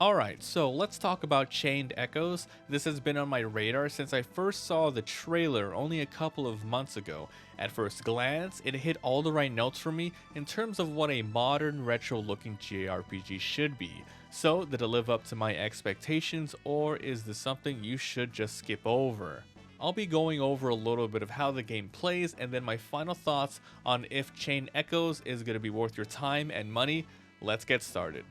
Alright, so let's talk about Chained Echoes. This has been on my radar since I first saw the trailer only a couple of months ago. At first glance, it hit all the right notes for me in terms of what a modern retro looking JRPG should be. So, did it live up to my expectations, or is this something you should just skip over? I'll be going over a little bit of how the game plays and then my final thoughts on if Chained Echoes is going to be worth your time and money. Let's get started.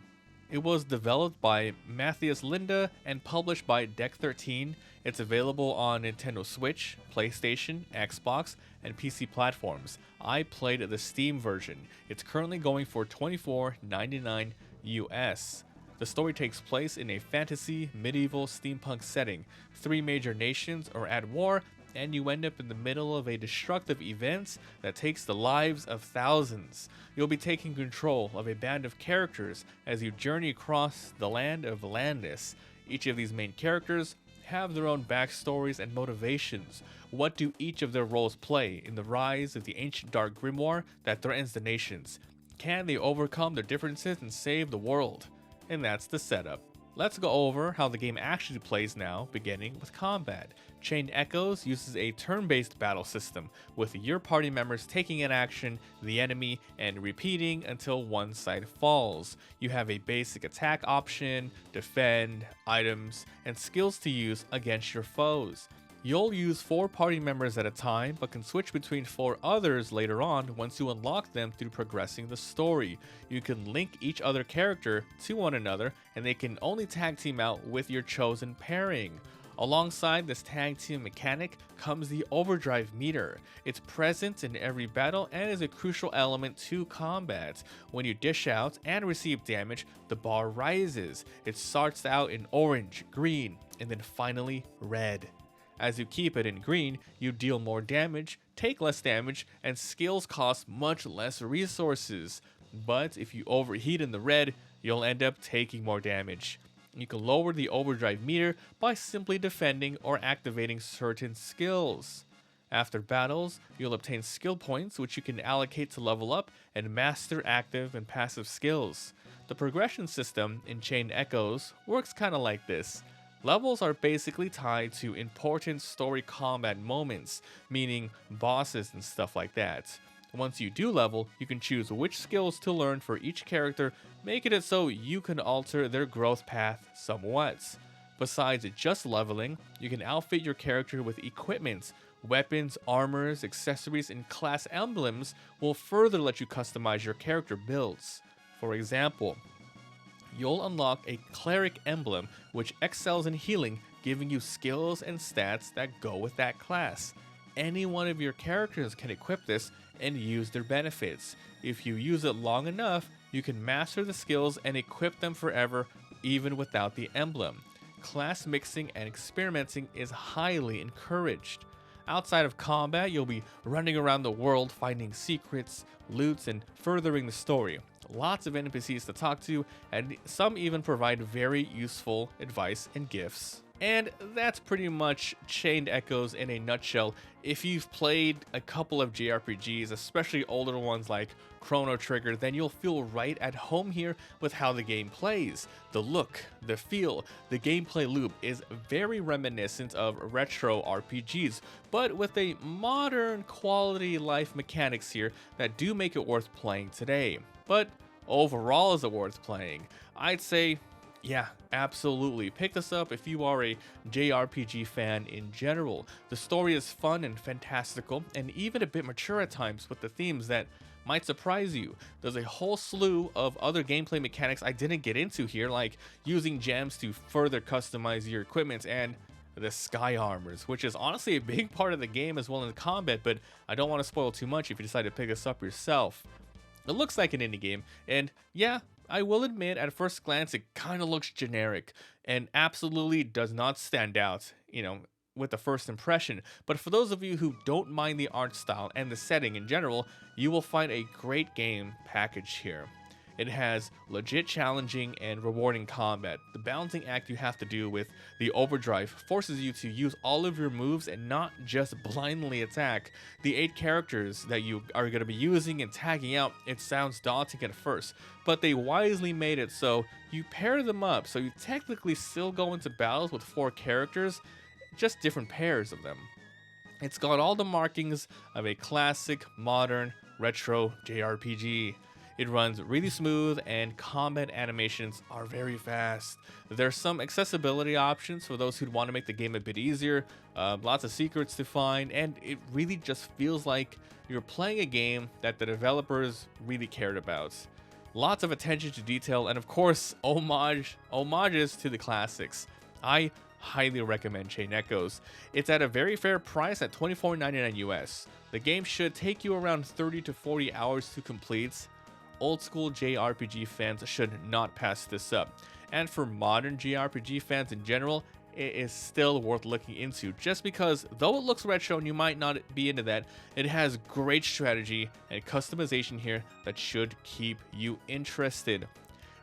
It was developed by Matthias Linda and published by Deck 13. It's available on Nintendo Switch, PlayStation, Xbox, and PC platforms. I played the Steam version. It's currently going for $24.99 US. The story takes place in a fantasy, medieval, steampunk setting. Three major nations are at war, and you end up in the middle of a destructive event that takes the lives of thousands. You'll be taking control of a band of characters as you journey across the land of Valandis. Each of these main characters have their own backstories and motivations. What do each of their roles play in the rise of the ancient dark grimoire that threatens the nations? Can they overcome their differences and save the world? And that's the setup. Let's go over how the game actually plays now, beginning with combat. Chained Echoes uses a turn-based battle system, with your party members taking an action, the enemy, and repeating until one side falls. You have a basic attack option, defend, items, and skills to use against your foes. You'll use 4 party members at a time, but can switch between 4 others later on once you unlock them through progressing the story. You can link each other character to one another, and they can only tag team out with your chosen pairing. Alongside this tag team mechanic comes the overdrive meter. It's present in every battle and is a crucial element to combat. When you dish out and receive damage, the bar rises. It starts out in orange, green, and then finally red. As you keep it in green, you deal more damage, take less damage, and skills cost much less resources. But if you overheat in the red, you'll end up taking more damage. You can lower the overdrive meter by simply defending or activating certain skills. After battles, you'll obtain skill points which you can allocate to level up and master active and passive skills. The progression system in Chain Echoes works kinda like this. Levels are basically tied to important story combat moments, meaning bosses and stuff like that. Once you do level, you can choose which skills to learn for each character, making it so you can alter their growth path somewhat. Besides just leveling, you can outfit your character with equipment. Weapons, armors, accessories, and class emblems will further let you customize your character builds. For example, you'll unlock a cleric emblem which excels in healing, giving you skills and stats that go with that class. Any one of your characters can equip this and use their benefits. If you use it long enough, you can master the skills and equip them forever, even without the emblem. Class mixing and experimenting is highly encouraged. Outside of combat, you'll be running around the world finding secrets, loots, and furthering the story. Lots of NPCs to talk to, and some even provide very useful advice and gifts. And that's pretty much Chained Echoes in a nutshell. If you've played a couple of JRPGs, especially older ones like Chrono Trigger, then you'll feel right at home here with how the game plays. The look, the feel, the gameplay loop is very reminiscent of retro RPGs, but with a modern quality life mechanics here that do make it worth playing today. But overall, is it worth playing? I'd say, yeah, absolutely. Pick this up if you are a JRPG fan in general. The story is fun and fantastical, and even a bit mature at times with the themes that might surprise you. There's a whole slew of other gameplay mechanics I didn't get into here, like using gems to further customize your equipment and the sky armors, which is honestly a big part of the game as well in the combat, but I don't want to spoil too much if you decide to pick this up yourself. It looks like an indie game, and yeah, I will admit at first glance it kind of looks generic and absolutely does not stand out, with the first impression. But for those of you who don't mind the art style and the setting in general, you will find a great game package here. It has legit challenging and rewarding combat. The balancing act you have to do with the overdrive forces you to use all of your moves and not just blindly attack. The 8 characters that you are going to be using and tagging out, it sounds daunting at first, but they wisely made it so you pair them up, so you technically still go into battles with 4 characters, just different pairs of them. It's got all the markings of a classic, modern, retro JRPG. It runs really smooth and combat animations are very fast. There's some accessibility options for those who'd want to make the game a bit easier, lots of secrets to find, and it really just feels like you're playing a game that the developers really cared about. Lots of attention to detail and of course homages to the classics. I highly recommend Chain Echoes. It's at a very fair price at $24.99 US. The game should take you around 30 to 40 hours to complete. Old school JRPG fans should not pass this up. And for modern JRPG fans in general, it is still worth looking into just because though it looks retro and you might not be into that, it has great strategy and customization here that should keep you interested.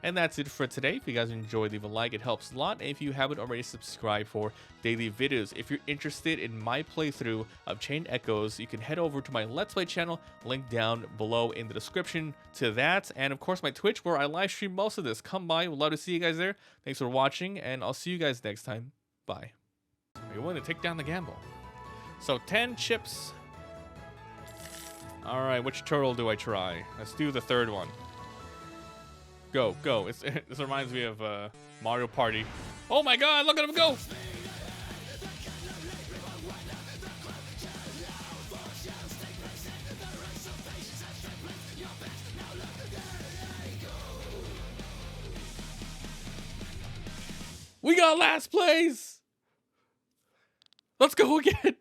And that's it for today. If you guys enjoyed, leave a like, it helps a lot. And if you haven't already, subscribe for daily videos. If you're interested in my playthrough of Chain Echoes, you can head over to my Let's Play channel, link down below in the description to that. And of course my Twitch where I live stream most of this. Come by, would love to see you guys there. Thanks for watching and I'll see you guys next time. Bye. Are you willing to take down the gamble? So 10 chips. Alright, which turtle do I try? Let's do the third one. Go, go. This reminds me of Mario Party. Oh my god, look at him go! We got last place! Let's go again!